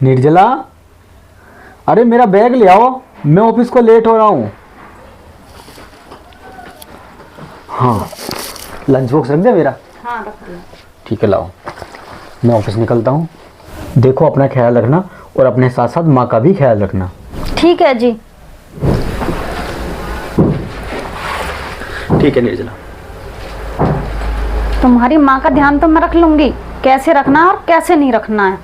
निर्जला, अरे मेरा बैग ले आओ, मैं ऑफिस को लेट हो रहा हूँ। हाँ, लंच बॉक्स रख दे मेरा। हाँ रख दिया। ठीक है, लाओ, मैं ऑफिस निकलता हूँ। देखो अपना ख्याल रखना और अपने साथ साथ माँ का भी ख्याल रखना। ठीक है जी। ठीक है निर्जला। तुम्हारी माँ का ध्यान तो मैं रख लूंगी, कैसे रखना है और कैसे नहीं रखना है।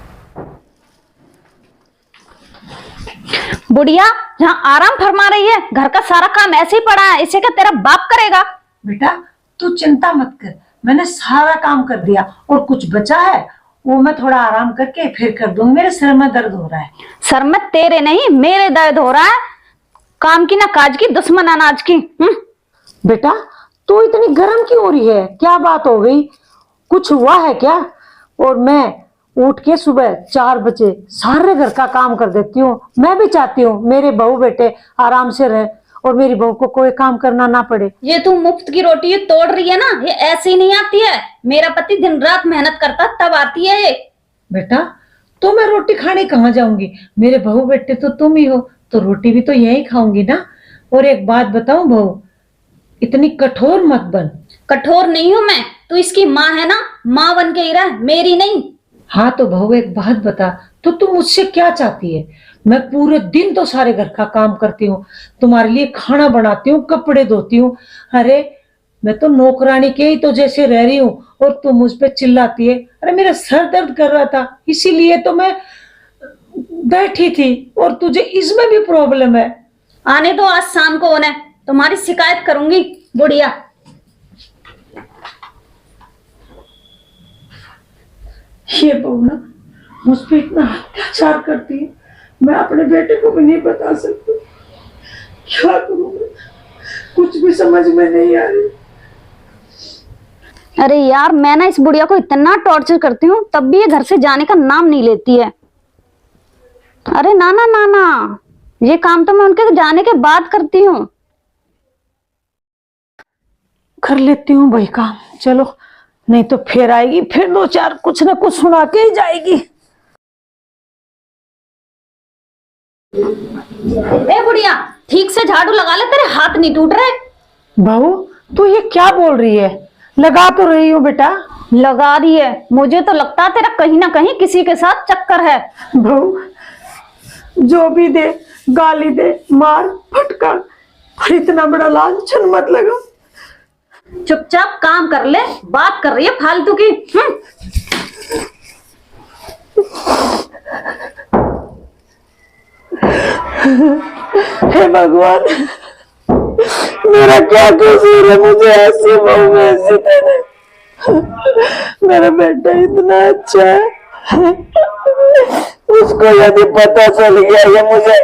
बुढ़िया जहाँ आराम फरमा रही है, घर का सारा काम ऐसे ही पड़ा है, इसे क्या तेरा बाप करेगा? बेटा तू चिंता मत कर, मैंने सारा काम कर दिया और कुछ बचा है वो मैं थोड़ा आराम करके फिर कर दूंगी। मेरे सिर में दर्द हो रहा है। सर में तेरे नहीं मेरे दर्द हो रहा है। काम की ना काज की, दुश्मन अनाज की। बेटा तू इतनी गर्म क्यों हो रही है? क्या बात हो गई? कुछ हुआ है क्या? और मैं उठ के सुबह 4 बजे सारे घर का काम कर देती हूँ। मैं भी चाहती हूँ मेरे बहू बेटे आराम से रहे और मेरी बहू को कोई काम करना ना पड़े। ये तू मुफ्त की रोटी ये तोड़ रही है ना, ये ऐसी नहीं आती है। मेरा पति दिन रात मेहनत करता तब आती है ये। बेटा तो मैं रोटी खाने कहाँ जाऊंगी? मेरे बहू बेटे तो तुम ही हो, तो रोटी भी तो यही खाऊंगी ना। और एक बात बताऊं बहू, इतनी कठोर मत बन। कठोर नहीं हूं मैं, तू इसकी माँ है ना, माँ बन के ही रह, मेरी नहीं। हाँ तो बहू एक बात बता, तो तुम मुझसे क्या चाहती है? मैं पूरे दिन तो सारे घर का काम करती हूँ, तुम्हारे लिए खाना बनाती हूँ, कपड़े धोती हूँ। अरे मैं तो नौकरानी के ही तो जैसे रह रही हूँ और तुम मुझ पे चिल्लाती है। अरे मेरा सर दर्द कर रहा था इसीलिए तो मैं बैठी थी, और तुझे इसमें भी प्रॉब्लम है। आने दो, आज शाम को उन्हें तुम्हारी शिकायत करूंगी। बुढ़िया ये बहू ना मुझ पे इतना अत्याचार करती है, मैं अपने बेटे को भी नहीं बता सकती। क्या करूं मैं? कुछ भी समझ में नहीं आ रही। अरे यार, मैं ना इस बुढ़िया को इतना टॉर्चर करती हूँ तब भी ये घर से जाने का नाम नहीं लेती है। अरे ना ना ना ना, ये काम तो मैं उनके जाने के बाद करती हूँ। कर लेती हूँ भाई काम, चलो, नहीं तो फिर आएगी, फिर 2-4 कुछ ना कुछ सुना के ही जाएगी। ए बुढ़िया, ठीक से झाड़ू लगा ले, तेरे हाथ नहीं टूट रहे। बहू तू ये क्या बोल रही है? लगा तो रही हूँ बेटा। लगा रही है? मुझे तो लगता है तेरा कहीं ना कहीं किसी के साथ चक्कर है। बहू जो भी दे, गाली दे, मार, फटका, पर इतना बड़ा लांछन मत लगा। चुपचाप काम कर ले, बात कर रही है फालतू की। हे भगवान, मेरा क्या कसूर है? मुझे ऐसी बहू में ऐसी देने। मेरा बेटा इतना अच्छा है, उसको यदि पता चल गया ये मुझे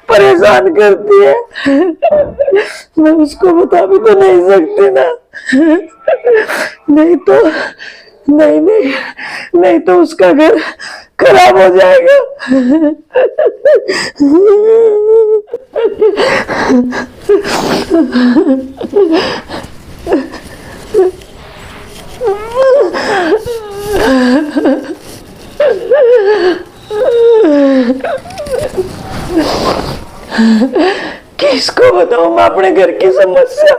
परेशान करती है, मैं उसको बता भी तो नहीं सकती ना। नहीं तो नहीं नहीं नहीं तो उसका घर खराब हो जाएगा। किसको बताऊं मैं अपने घर की समस्या?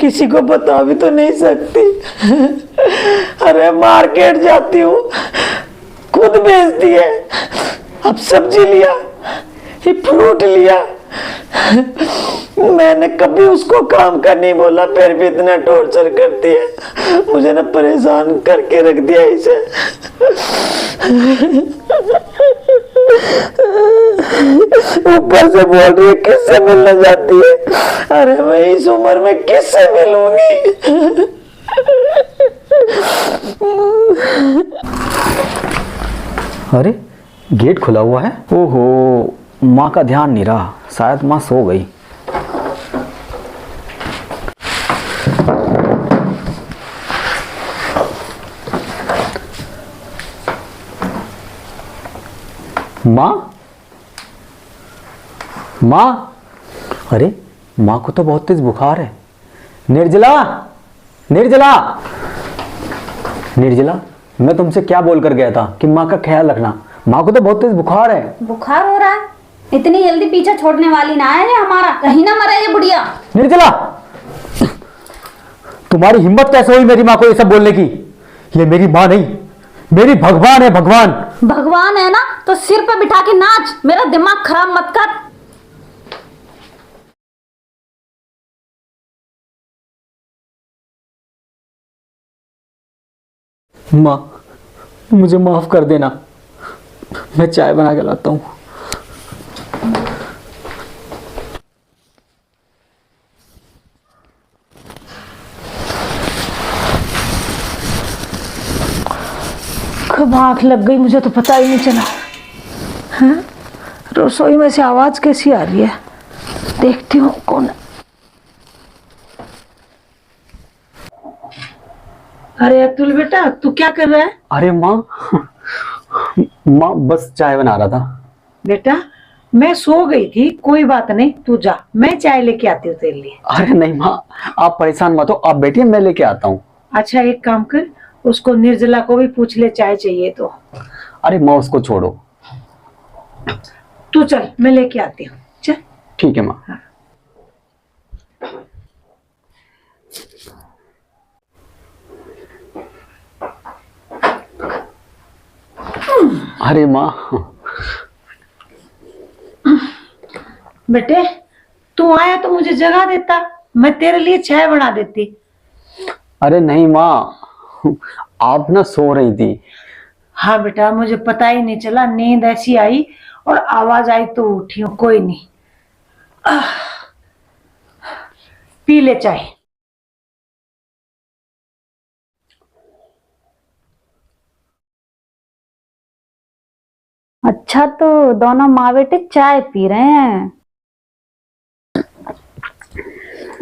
किसी को बता भी तो नहीं सकती। अरे मार्केट जाती हूँ, खुद बेचती है। अब सब्जी लिया, ये फ्रूट लिया, मैंने कभी उसको काम का नहीं बोला, फिर भी इतना टॉर्चर करती है। मुझे ना परेशान करके रख दिया इसे। ऊपर से बोल रही है किससे मिलने जाती है। अरे मैं इस उम्र में किससे मिलूंगी? अरे गेट खुला हुआ है। ओहो, माँ का ध्यान नहीं रहा, शायद माँ सो गई। माँ, माँ, अरे माँ को तो बहुत तेज बुखार है। निर्जला, निर्जला, निर्जला, मैं तुमसे क्या बोल कर गया था कि माँ का ख्याल रखना। माँ को तो बहुत तेज बुखार है। बुखार हो रहा है? इतनी जल्दी पीछे छोड़ने वाली ना है ये हमारा, कहीं ना मरे ये बुढ़िया। निर्जला, तुम्हारी हिम्मत कैसे हुई मेरी माँ को ये सब बोलने की? ये मेरी माँ नहीं, मेरी भगवान है, भगवान। भगवान है ना तो सिर पे बिठा के नाच, मेरा दिमाग खराब मत कर। माँ, मुझे माफ कर देना, मैं चाय बना के लाता हूँ। कब आंख लग गई मुझे तो पता ही नहीं चला। हाँ? रसोई में से आवाज कैसी आ रही है, देखती हूँ कौन। अरे अतुल बेटा, तू क्या कर रहा है? अरे माँ, माँ बस चाय बना रहा था। बेटा मैं सो गई थी, कोई बात नहीं, तू जा, मैं चाय लेके आती हूँ तेरे लिए। अरे नहीं माँ, आप परेशान मत हो, आप बैठिए, मैं लेके आता हूँ। अच्छा एक काम कर, उसको निर्जला को भी पूछ ले चाय चाहिए तो। अरे माँ उसको छोड़ो, तू चल, मैं लेके आती हूँ, चल। ठीक है माँ। हाँ। अरे माँ। बेटे तू आया तो मुझे जगा देता, मैं तेरे लिए चाय बना देती। अरे नहीं माँ, आप ना सो रही थी। हाँ बेटा, मुझे पता ही नहीं चला, नींद ऐसी आई और आवाज आई तो उठी हूँ। कोई नहीं, पी ले चाय। अच्छा तो दोनों माँ बेटे चाय पी रहे हैं।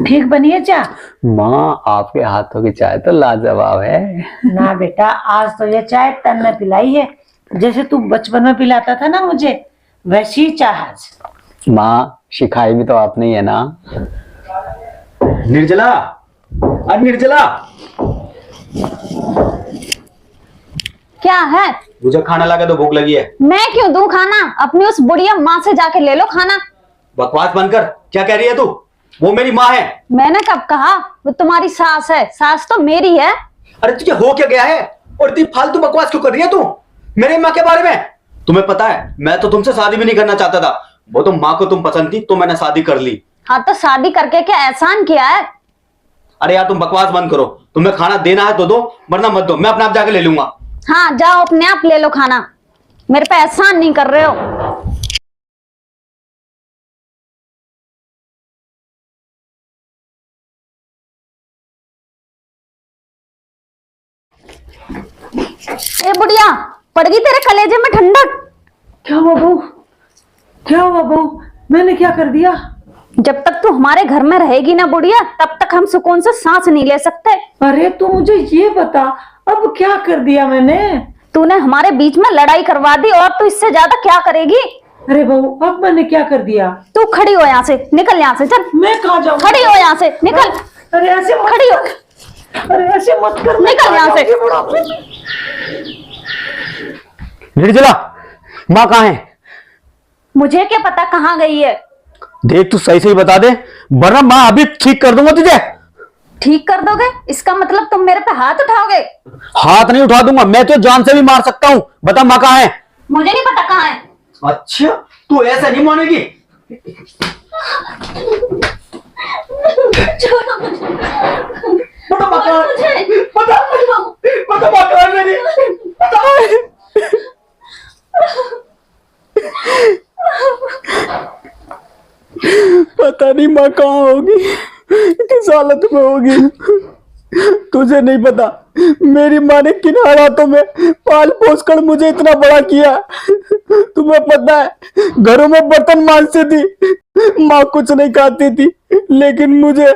ठीक बनी है चाय? माँ आपके हाथों की चाय तो लाजवाब है। ना बेटा, आज तो ये चाय तन ने पिलाई है, जैसे तू बचपन में पिलाता था ना मुझे, वैसी चाय आज। माँ सिखाई भी तो आपने ही है ना। निर्जला, अरे निर्जला, क्या है? मुझे खाना ला के दो, भूख लगी है। मैं क्यों दूं खाना? अपनी उस बुढ़िया माँ से जाके ले लो खाना। बकवास बंद कर, क्या कह रही है तू? वो मेरी माँ है। मैंने कब कहा वो तुम्हारी सास है? सास तो मेरी है। अरे तुझे हो क्या गया है, और इतनी फालतू बकवास क्यों कर रही है तू मेरी माँ के बारे में? तुम्हें पता है मैं तो तुमसे शादी भी नहीं करना चाहता था, वो तो माँ को तुम पसंद थी तो मैंने शादी कर ली। हाँ तो शादी करके क्या एहसान किया है? अरे यार तुम बकवास बंद करो, तुम्हें खाना देना है तो दो, वरना मत दो, मैं अपने आप जाके ले लूंगा। हाँ जाओ अपने आप ले लो खाना, मेरे पे एहसान नहीं कर रहे हो। ए बुढ़िया, पड़ गई तेरे कलेजे में ठंडक? क्या हुआ बहू, क्या हुआ बहू, मैंने क्या कर दिया? जब तक तू हमारे घर में रहेगी ना बुढ़िया, तब तक हम सुकून से सांस नहीं ले सकते। अरे तू मुझे ये बता, अब क्या कर दिया मैंने? तूने हमारे बीच में लड़ाई करवा दी, और तू इससे ज्यादा क्या करेगी? अरे बहू अब मैंने क्या कर दिया? तू खड़ी हो यहाँ से, निकल यहाँ से, चल। मैं कहाँ जाऊँ? खड़ी हो यहाँ से, निकल। अरे ऐसे मत खड़ी हो, कर, अरे ऐसे मत कर, मैं निकल कहाँ यहाँ से। जाऊँगी बुढ़ापे में? निर्जला, माँ कहाँ है? मुझे क्या पता कहाँ गई है। देख तू सही सही बता दे, वरना माँ अभी ठीक कर दूंगा तुझे। ठीक कर दोगे? इसका मतलब तुम मेरे पे हाथ उठाओगे? हाथ नहीं उठा दूंगा, मैं तो जान से भी मार सकता हूँ। बता माँ कहाँ है? मुझे नहीं पता कहाँ है। अच्छा तू ऐसा नहीं मानेगी। छोड़ो मुझे। बता माँ कहाँ है? बता बता माँ कहाँ है मेरी? पता नहीं माँ कहाँ होगी, किस हालत में होगी। तुझे नहीं पता मेरी माँ ने किन हालातों में पाल पोस कर मुझे इतना बड़ा किया। तुम्हें पता है घरों में बर्तन मांजती थी, माँ कुछ नहीं खाती थी, लेकिन मुझे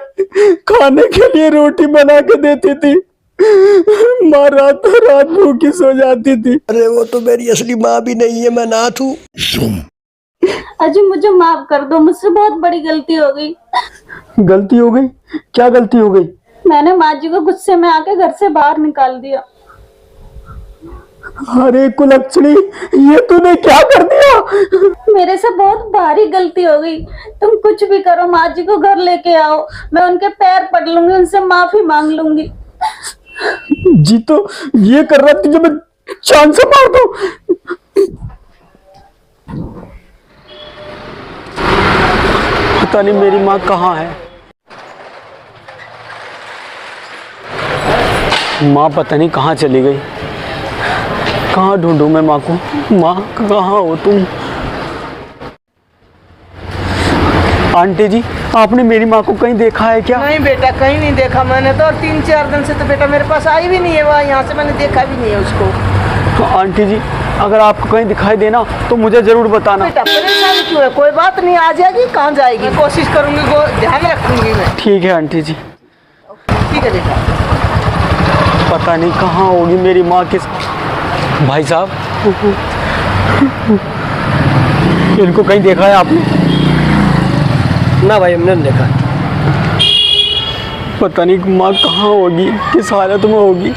खाने के लिए रोटी बना के देती थी। माँ रातों रात भूखी सो जाती थी। अरे वो तो मेरी असली माँ भी नहीं है, मैं नाथ हूँ। अजी मुझे माफ कर दो, मुझसे बहुत बड़ी गलती हो गई। गलती हो गई? क्या गलती हो गई? मैंने माँ जी को गुस्से में आके घर से बाहर निकाल दिया। अरे कुलक्षणी, ये तूने क्या कर दिया? मेरे से बहुत भारी गलती हो गई। तुम कुछ भी करो, माँ जी को घर लेके आओ, मैं उनके पैर पड़ लूंगी, उनसे माफी मांग लूंगी। जी तो ये कर रहा तुझे मैं जान से मार दूं। पता नहीं मेरी माँ कहाँ है। माँ पता नहीं कहाँ चली गई। कहाँ ढूंढूं मैं माँ को? माँ कहाँ हो तुम? आंटी जी, आपने मेरी माँ को कहीं देखा है क्या? नहीं बेटा, कहीं नहीं देखा मैंने तो, और 3-4 दिन से तो बेटा मेरे पास आई भी नहीं है। वहाँ यहाँ से मैंने देखा भी नहीं है उसको। तो आंटी जी, अगर आपको कहीं दिखाई देना तो मुझे जरूर बताना। बेटा परेशान क्यों है? कोई बात नहीं, आ जाएगी। कहाँ जाएगी? कोशिश करूंगी, ध्यान रखूंगी मैं। ठीक है आंटी जी। ठीक है बेटा। पता नहीं कहाँ होगी मेरी माँ। किस भाई साहब, इनको कहीं देखा है आपने? ना भाई, हमने नहीं देखा। पता नहीं माँ कहाँ होगी, किस हालत में होगी।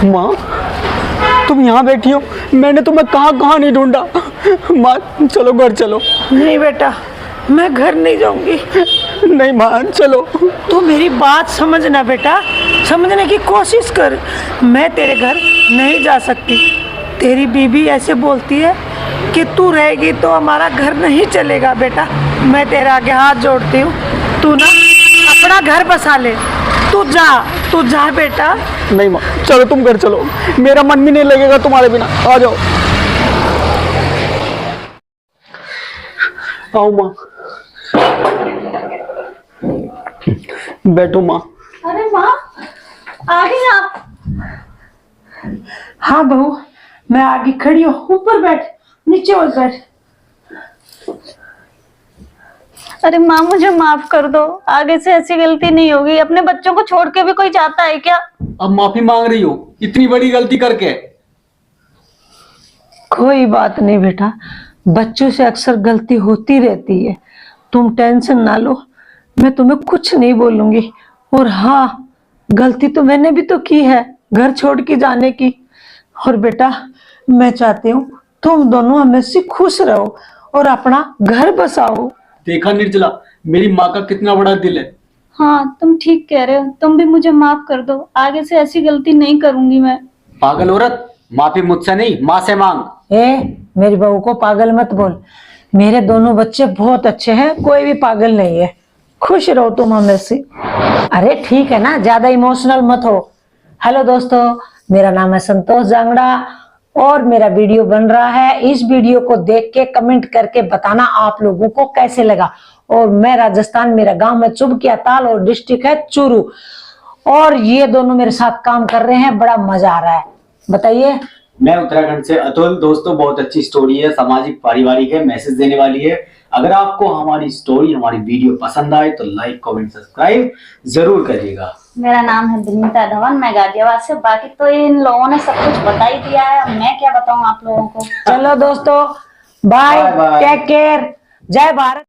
माँ, तुम यहाँ बैठी हो? मैंने तुम्हें कहाँ कहाँ नहीं ढूंढा। माँ चलो घर चलो। नहीं बेटा, मैं घर नहीं जाऊंगी। नहीं माँ चलो। तू मेरी बात समझना बेटा, समझने की कोशिश कर। मैं तेरे घर नहीं जा सकती। तेरी बीबी ऐसे बोलती है कि तू रहेगी तो हमारा घर नहीं चलेगा। बेटा मैं तेरे आगे हाथ जोड़ती हूँ, तू ना अपना घर बसा ले। तू जा बेटा। नहीं माँ चलो, तुम घर चलो, मेरा मन भी नहीं लगेगा तुम्हारे बिना। आ जाओ। आओ माँ, बैठो माँ। अरे माँ, आ गई आप? हाँ बहू, मैं आगे खड़ी हूँ। ऊपर बैठ, नीचे मत बैठ। अरे माँ, मुझे माफ कर दो, आगे से ऐसी गलती नहीं होगी। अपने बच्चों को छोड़ के भी कोई जाता है क्या? अब माफी मांग रही हो इतनी बड़ी गलती करके? कोई बात नहीं बेटा, बच्चों से अक्सर गलती होती रहती है। तुम टेंशन ना लो, मैं तुम्हें कुछ नहीं बोलूंगी। और हाँ, गलती तो मैंने भी तो की है, घर छोड़ के जाने की। और बेटा मैं चाहती हूँ तुम दोनों हमेशा खुश रहो और अपना घर बसाओ। देखा निर्जला, मेरी माँ का कितना बड़ा दिल है। हाँ, तुम ठीक कह रहे हो। तुम भी मुझे माफ कर दो, आगे से ऐसी गलती नहीं करूंगी मैं। पागल औरत, माफी मुझसे नहीं माँ से मांग। मेरी बहू को पागल मत बोल। मेरे दोनों बच्चे बहुत अच्छे हैं, कोई भी पागल नहीं है। खुश रहो तुम हमेशा। अरे ठीक है ना, ज्यादा इमोशनल मत हो। हेलो दोस्तों, मेरा नाम है संतोष जांगड़ा और मेरा वीडियो बन रहा है। इस वीडियो को देख के कमेंट करके बताना आप लोगों को कैसे लगा। और मैं राजस्थान, मेरा गांव है चुबकिया ताल और डिस्ट्रिक्ट है चूरू। और ये दोनों मेरे साथ काम कर रहे हैं, बड़ा मजा आ रहा है। बताइए। मैं उत्तराखंड से अतुल। दोस्तों बहुत अच्छी स्टोरी है, सामाजिक पारिवारिक है, मैसेज देने वाली है। अगर आपको हमारी स्टोरी, हमारी वीडियो पसंद आए तो लाइक कमेंट सब्सक्राइब जरूर करिएगा। मेरा नाम है विनीता धवन, मैं गाजियाबाद से। बाकी तो इन लोगों ने सब कुछ बता ही दिया है, मैं क्या बताऊं आप लोगों को। चलो दोस्तों, बाय, बाय। टेक केयर, जय भारत।